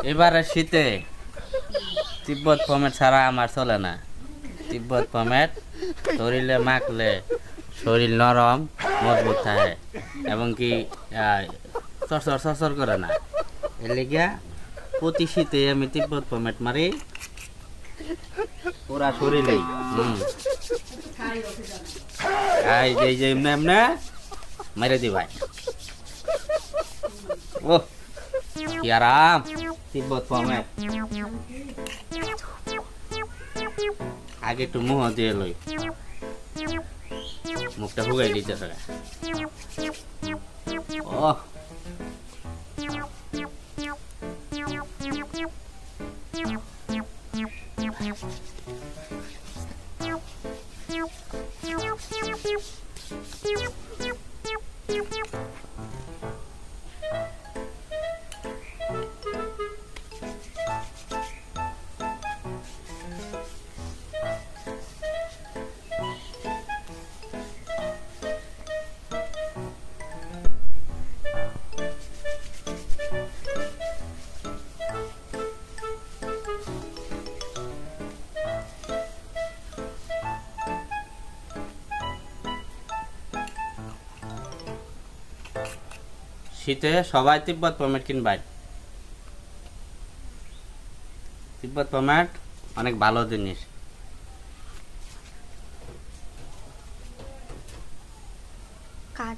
এবারে শীতে তিব্বত পমেট ছাড়া আমার চলে না। তিব্বত পমেট শরীরে মাখলে শরীর নরম মজবুত থাকে এবং কি চরচর চরচর করে না। এর লেগে প্রতি শীতে আমি তিব্বত পমেট মারি পুরা শরীরেই। এই যে এমনি এমনি মেরে দি ভাই। ও কি আরাম তিব্বত পমেট। আগে একটু মুহ দিয়ে লই, মুখটা হুগাই দিতেছে। ও শীতে সবাই তিব্বত পমেট কিনবাই। তিব্বত পমেট অনেক ভালো জিনিস। কাট